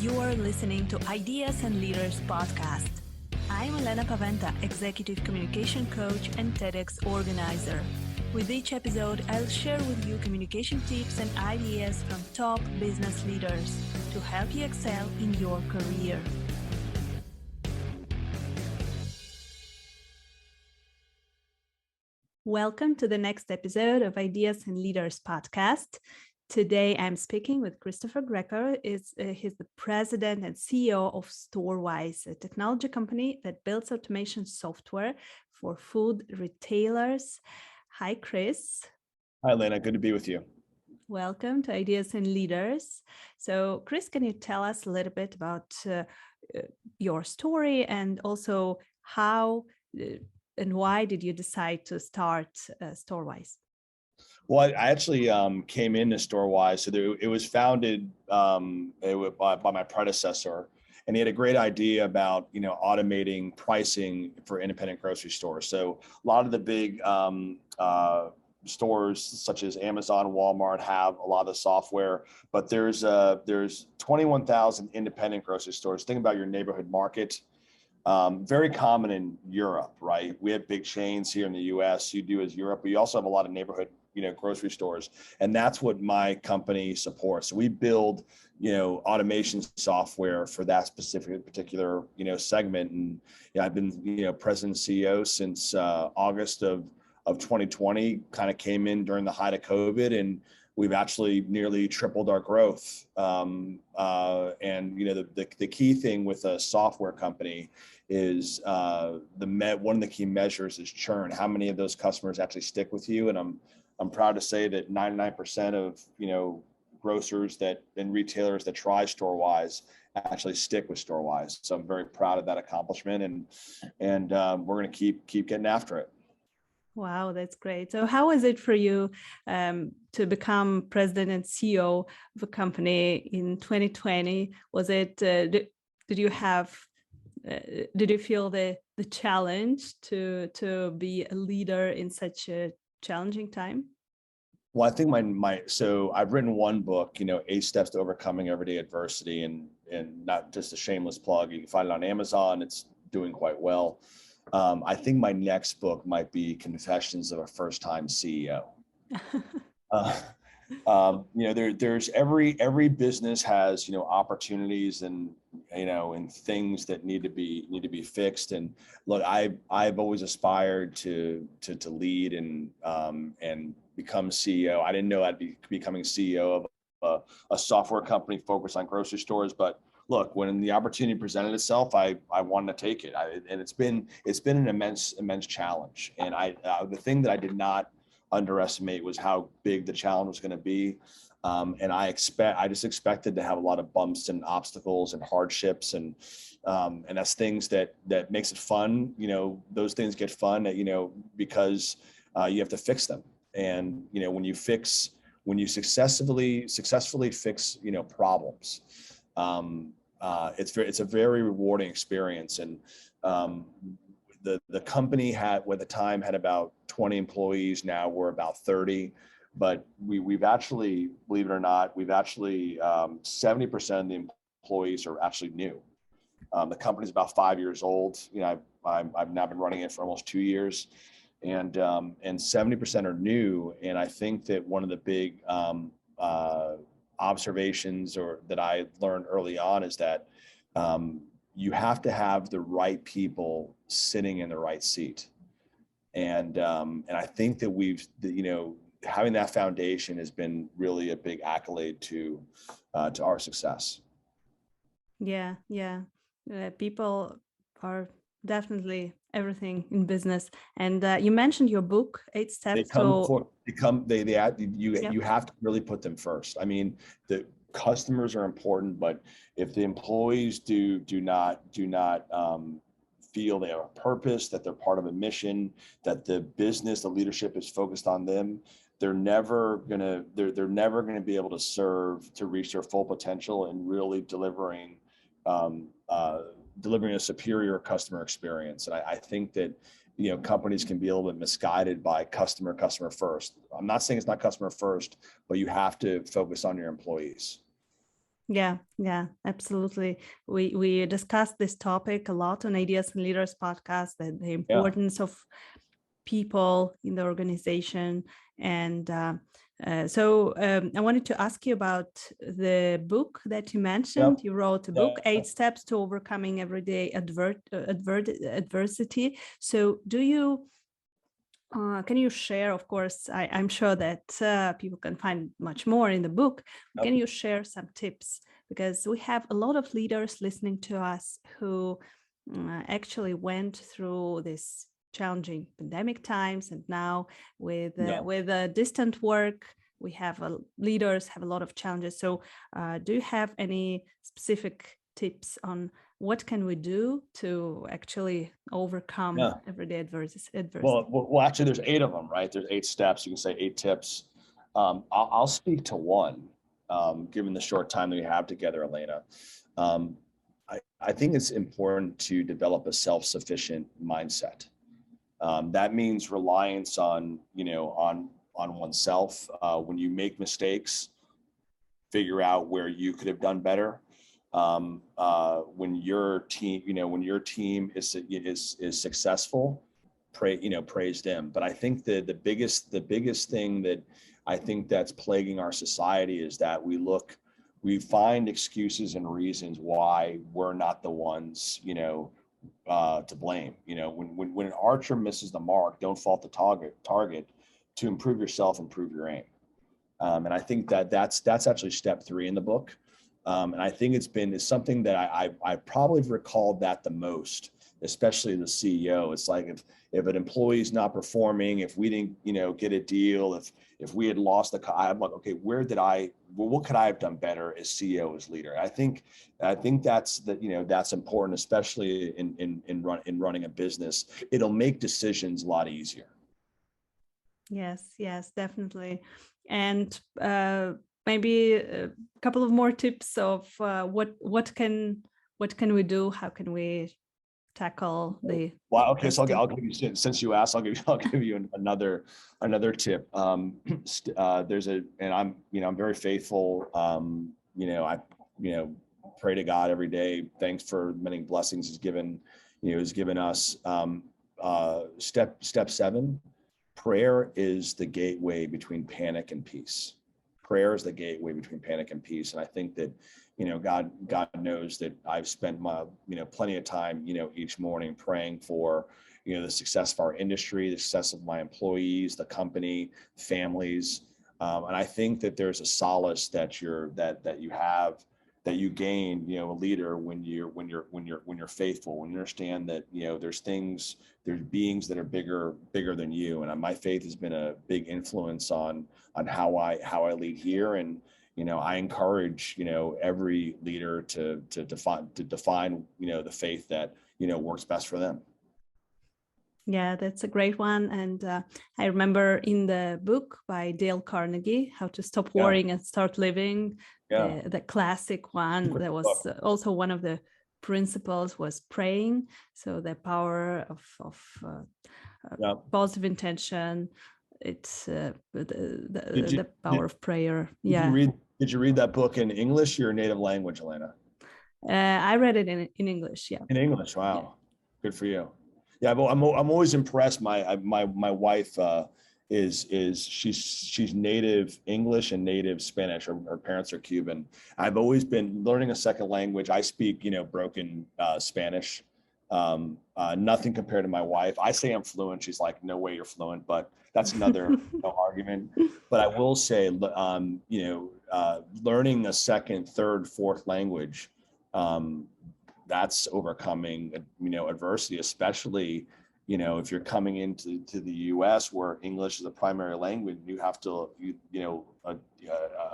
You are listening to Ideas and Leaders podcast. I'm Elena Paweta, Executive Communication Coach and TEDx organizer. With each episode, I'll share with you communication tips and ideas from top business leaders to help you excel in your career. Welcome to the next episode of Ideas and Leaders podcast. Today, I'm speaking with Christopher Greco. He's the president and CEO of Storewise, a technology company that builds automation software for food retailers. Hi, Chris. Hi, Elena. Good to be with you. Welcome to Ideas and Leaders. So, Chris, can you tell us a little bit about your story and also how and why did you decide to start Storewise? Well, I actually came into Storewise. So it was founded by my predecessor, and he had a great idea about automating pricing for independent grocery stores. So a lot of the big stores such as Amazon, Walmart have a lot of the software, but there's 21,000 independent grocery stores. Think about your neighborhood market. Very common in Europe, right? We have big chains here in the US, you do as Europe, but you also have a lot of neighborhood, grocery stores. And that's what my company supports. So we build, automation software for that particular, segment. And I've been, president and CEO since August of 2020, kind of came in during the height of COVID, and we've actually nearly tripled our growth. And the key thing with a software company is one of the key measures is churn. How many of those customers actually stick with you? And I'm proud to say that 99% of grocers and retailers that try Storewise actually stick with Storewise. So I'm very proud of that accomplishment, and we're going to keep getting after it. Wow, that's great. So how was it for you to become president and CEO of a company in 2020? Was it, did you feel the challenge to be a leader in such a challenging time? Well, I think so I've written one book, 8 Steps to Overcoming Everyday Adversity, and not just a shameless plug. You can find it on Amazon. It's doing quite well. I think my next book might be Confessions of a First-Time CEO. There's every business has, opportunities and, and things that need to be fixed. And look, I've always aspired to lead and become CEO. I didn't know I'd be becoming CEO of a software company focused on grocery stores, but look, when the opportunity presented itself, I wanted to take it. And it's been an immense challenge. And the thing that I did not underestimate was how big the challenge was going to be. And I just expected to have a lot of bumps and obstacles and hardships, and that's things that makes it fun. Those things get fun, because you have to fix them. And when you successfully fix problems, it's a very rewarding experience. And the company at the time had about 20 employees. Now we're about 30, but we've actually, believe it or not, 70% of the employees are actually new. The company's about 5 years old. I've now been running it for almost 2 years, and 70% are new. And I think that one of the big observations that I learned early on is that you have to have the right people sitting in the right seat. And I think that having that foundation has been really a big accolade to our success. Yeah. People are definitely everything in business. And you mentioned your book, 8 Steps You have to really put them first. I mean, the customers are important, but if the employees do not feel they have a purpose, that they're part of a mission, that the leadership is focused on them, they're never gonna be able to reach their full potential and really delivering a superior customer experience. And I think that companies can be a little bit misguided by customer first. I'm not saying it's not customer first, but you have to focus on your employees. Yeah, absolutely. We discussed this topic a lot on Ideas and Leaders podcast, that the Yeah. importance of people in the organization. And I wanted to ask you about the book that you mentioned. Yep. You wrote a book, Yeah. 8 Steps to Overcoming Everyday Adversity. So do you, can you share, of course, I'm sure that people can find much more in the book. Yep. Can you share some tips? Because we have a lot of leaders listening to us who actually went through this challenging pandemic times, and now with distant work, we have leaders have a lot of challenges. So do you have any specific tips on what can we do to actually overcome everyday adversity? Well, actually, there's 8 of them, right? There's 8 steps. You can say 8 tips. I'll speak to one, given the short time that we have together, Elena. I think it's important to develop a self-sufficient mindset. That means reliance on oneself. When you make mistakes, figure out where you could have done better. When your team is successful, praise them. But I think that the biggest thing that I think that's plaguing our society is that we find excuses and reasons why we're not the ones, to blame. When an archer misses the mark, don't fault the target. To improve yourself, improve your aim. And I think that's actually step 3 in the book. And I think it's something that I probably recalled that the most, especially the CEO. It's like if an employee is not performing, if we didn't, get a deal, if we had lost I'm like, okay, what could I have done better as CEO, as leader? I think that's important, especially in running a business. It'll make decisions a lot easier. Yes, definitely. And maybe a couple of more tips of what can we do? How can we tackle the? Well, okay, so I'll give you, since you asked, I'll give you another tip. I'm very faithful. I pray to God every day. Thanks for many blessings He's given us. Step 7. Prayer is the gateway between panic and peace. Prayer is the gateway between panic and peace. And I think that, God knows that I've spent plenty of time, each morning praying for, the success of our industry, the success of my employees, the company, families. And I think that there's a solace that you gain, a leader when you're faithful, when you understand that, there's beings that are bigger than you. And my faith has been a big influence on how I lead here. And, I encourage, every leader to define, the faith that, works best for them. Yeah, that's a great one. And I remember in the book by Dale Carnegie, How to Stop Worrying and Start Living, the classic one that was also one of the principles was praying. So the power of positive intention, it's the power of prayer. Did you read that book in English, your native language, Elena? I read it in English. Yeah. In English. Wow. Yeah. Good for you. Yeah, but I'm always impressed. My wife she's native English and native Spanish. Her parents are Cuban. I've always been learning a second language. I speak broken Spanish. Nothing compared to my wife. I say I'm fluent. She's like, no way you're fluent, but that's another argument. But I will say, learning a second, third, fourth language, that's overcoming, adversity, especially, if you're coming into the U.S. where English is the primary language, you have to,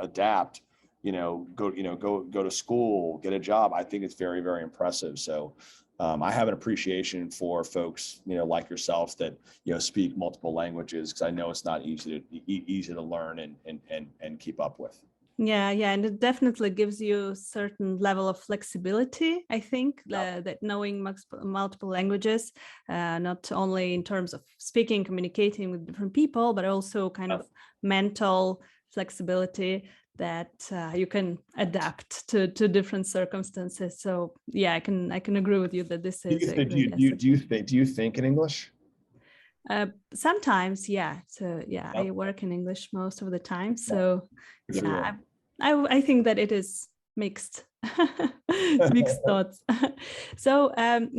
adapt, go to school, get a job. I think it's very, very impressive. So I have an appreciation for folks, like yourself that, speak multiple languages, because I know it's not easy to learn and keep up with. Yeah, and it definitely gives you a certain level of flexibility, I think, that knowing multiple languages, not only in terms of speaking, communicating with different people, but also kind of mental flexibility that you can adapt to different circumstances. So yeah, I can agree with you that this is a great asset. Do you think in English? Sometimes, yeah. So yeah, Yep. I work in English most of the time. So Good for yeah, you. I think that it is mixed, mixed thoughts. So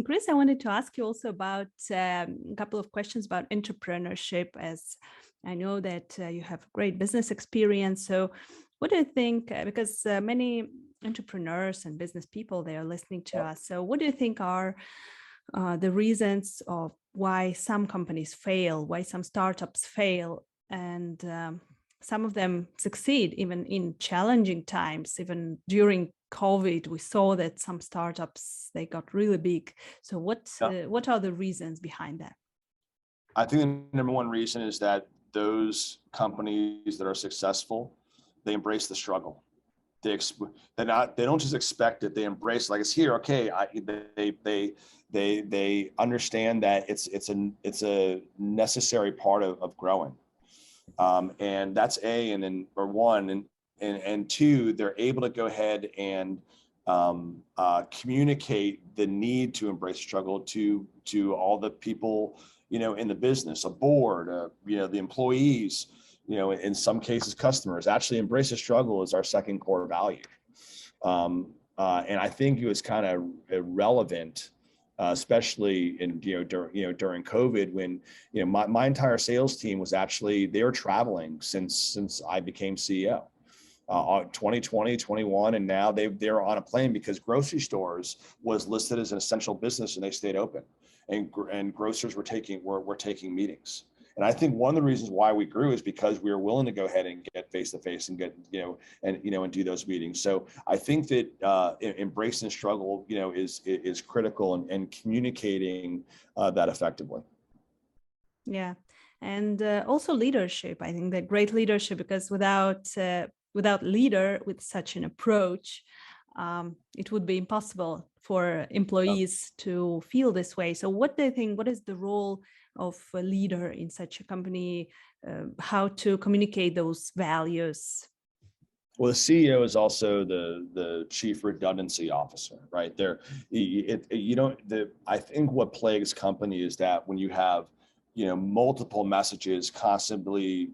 Chris, I wanted to ask you also about a couple of questions about entrepreneurship, as I know that you have great business experience. So what do you think, because many entrepreneurs and business people, they are listening to us. So what do you think are the reasons of why some companies fail, why some startups fail, and some of them succeed even in challenging times? Even during COVID, we saw that some startups, they got really big. So what are the reasons behind that? I think the number one reason is that those companies that are successful, they embrace the struggle. They don't just expect it, they embrace it like it's here. Okay, they understand that it's a necessary part of growing, and that's and two, they're able to go ahead and communicate the need to embrace struggle to all the people in the business, a board, the employees, in some cases customers. Actually, embrace the struggle is our second core value. And I think it was kind of irrelevant, especially during COVID, when my entire sales team was actually, they were traveling since I became CEO. 2020, 21, and now they're on a plane because grocery stores was listed as an essential business and they stayed open, and grocers were taking meetings. And I think one of the reasons why we grew is because we were willing to go ahead and get face to face and get and do those meetings. So I think that embracing struggle is critical, and communicating that effectively. Yeah, and also leadership. I think that great leadership, because without leader with such an approach, it would be impossible for employees to feel this way. So what do you think, what is the role of a leader in such a company? How to communicate those values? Well, the CEO is also the chief redundancy officer, right? I think what plagues company is that when you have, multiple messages constantly,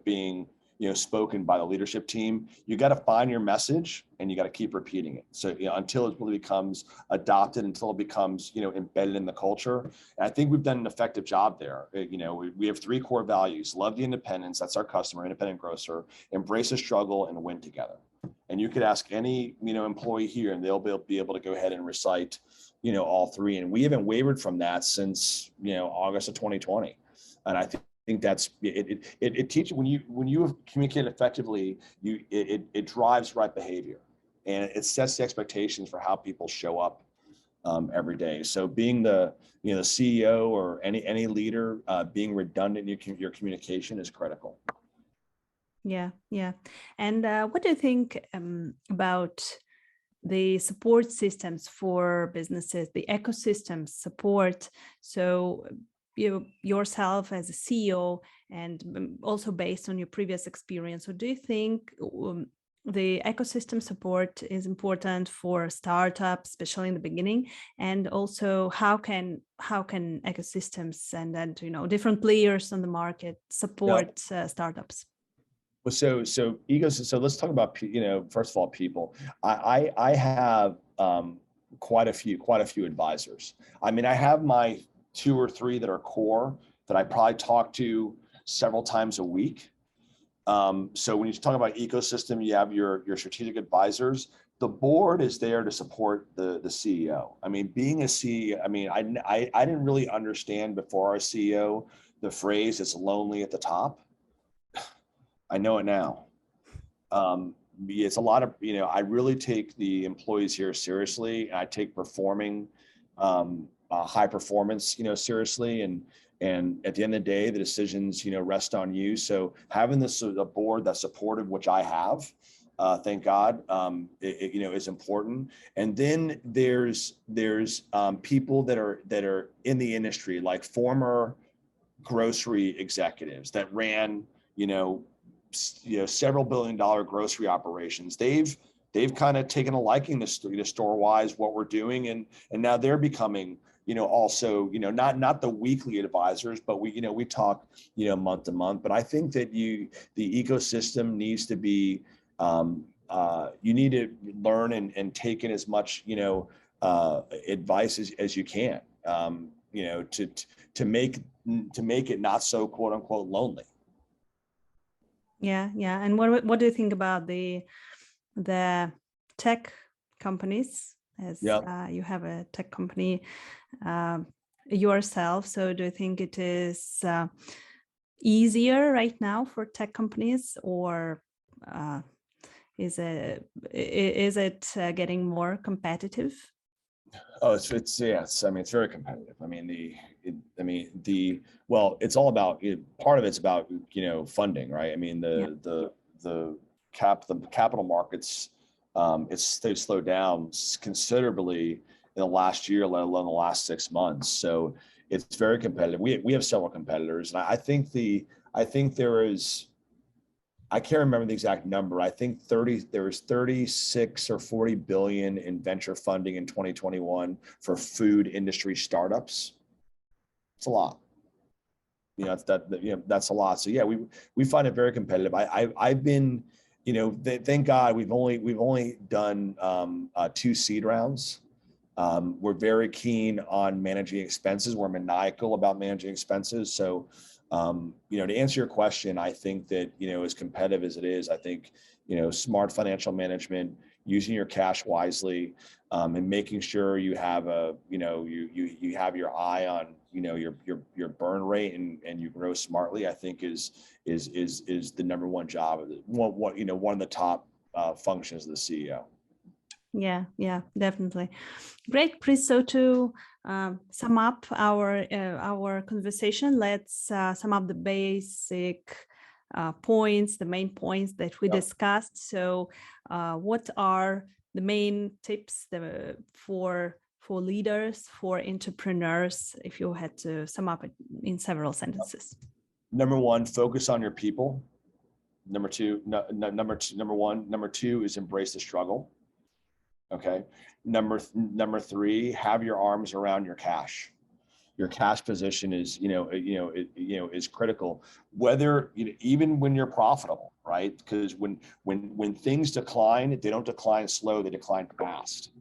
being spoken by the leadership team, you got to find your message and you got to keep repeating it. So until it really becomes adopted, until it becomes embedded in the culture. And I think we've done an effective job there. We have three core values: love the independence, that's our customer, independent grocer; embrace the struggle; and win together. And you could ask any employee here, and they'll be able to go ahead and recite all three. And we haven't wavered from that since August of 2020. And I think that's it teaches, when you communicate effectively, it drives right behavior, and it sets the expectations for how people show up every day. So being the CEO or any leader, being redundant in your communication is critical. Yeah. And what do you think about the support systems for businesses, the ecosystem support? So you yourself as a CEO, and also based on your previous experience, so do you think the ecosystem support is important for startups, especially in the beginning? And also how can ecosystems and then different players on the market support startups? Well, so let's talk about first of all, people. I have quite a few advisors. I mean, I have my 2 or 3 that are core that I probably talk to several times a week. So when you talk about ecosystem, you have your strategic advisors. The board is there to support the CEO. I mean, being a CEO, I mean, I didn't really understand before our CEO the phrase "it's lonely at the top." I know it now. It's a lot of, I really take the employees here seriously, and I take performing high performance, seriously. And at the end of the day, the decisions, rest on you. So having a board that's supportive, which I have, thank God, is important. And then there's people that are in the industry, like former grocery executives that ran, several $billion grocery operations. They've kind of taken a liking to Storewise, what we're doing, and now they're becoming, also, not the weekly advisors, but we talk, month to month. But I think that the ecosystem needs to be, you need to learn and take in as much, advice as you can, to make it not so quote unquote lonely. Yeah. And what do you think about the tech companies, as you have a tech company yourself? So do you think it is easier right now for tech companies, or is it getting more competitive? Oh, it's yes. I mean, it's very competitive. I mean, it's all about, part of it's about, funding, right? I mean, the capital markets, they've slowed down considerably in the last year, let alone the last 6 months. So it's very competitive. We have several competitors, and I think there is, I can't remember the exact number. I think there was 36 or 40 billion in venture funding in 2021 for food industry startups. It's a lot. That's a lot. So yeah, we find it very competitive. I've been, thank God we've only done 2 seed rounds. We're very keen on managing expenses. We're maniacal about managing expenses. So, to answer your question, I think that, as competitive as it is, I think, smart financial management, using your cash wisely, and making sure you have you have your eye on, your burn rate and you grow smartly, I think is the number one job of one of the top functions of the CEO. Yeah, definitely. Great, Chris. So to sum up our conversation, let's sum up the basic points, the main points that we discussed. So what are the main tips for leaders, for entrepreneurs, if you had to sum up it in several sentences? Number 1, focus on your people. Number 2 is embrace the struggle. Okay. Number 3, have your arms around your cash. Your cash position is, is critical, whether, even when you're profitable, right? Because when things decline, they don't decline slow, they decline fast.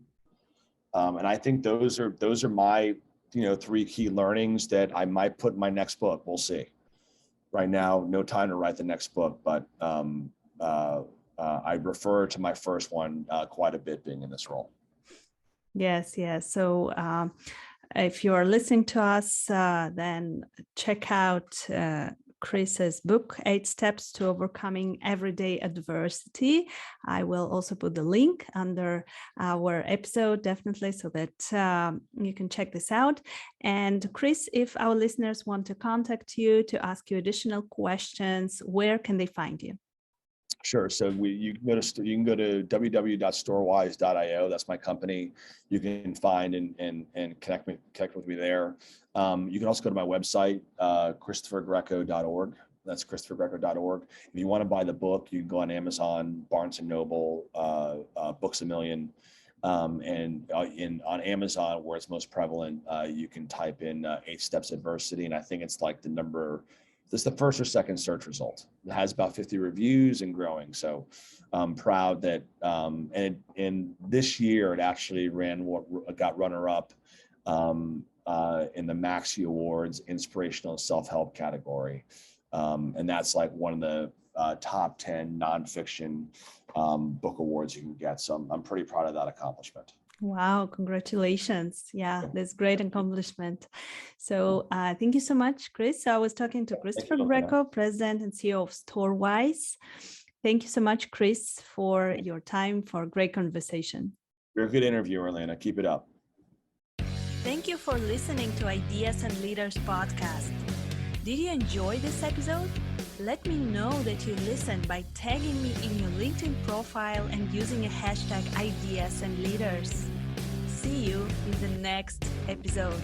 And I think those are my, 3 key learnings that I might put in my next book. We'll see. Right now, no time to write the next book, but I refer to my first one quite a bit, being in this role. Yes. So if you are listening to us, then check out Chris's book, 8 Steps to Overcoming Everyday Adversity. I will also put the link under our episode, definitely, so that you can check this out. And Chris, if our listeners want to contact you to ask you additional questions, where can they find you? Sure. So you can go to www.storewise.io. That's my company. You can find and connect with me there. You can also go to my website, christophergreco.org. That's christophergreco.org. If you want to buy the book, you can go on Amazon, Barnes & Noble, Books A Million, and on Amazon, where it's most prevalent, you can type in 8 Steps Adversity, and I think it's like this is the first or second search result. It has about 50 reviews and growing. So I'm proud that, and this year it actually got runner-up in the Maxie Awards Inspirational Self-Help category. And that's like one of the top 10 nonfiction book awards you can get. So I'm pretty proud of that accomplishment. Wow, congratulations. Yeah, that's great accomplishment. So thank you so much, Chris. I was talking to Christopher Greco, President and CEO of Storewise. Thank you so much, Chris, for your time, for a great conversation. You're a good interviewer, Elena. Keep it up. Thank you for listening to Ideas and Leaders podcast. Did you enjoy this episode? Let me know that you listened by tagging me in your LinkedIn profile and using a hashtag Ideas and Leaders. See you in the next episode.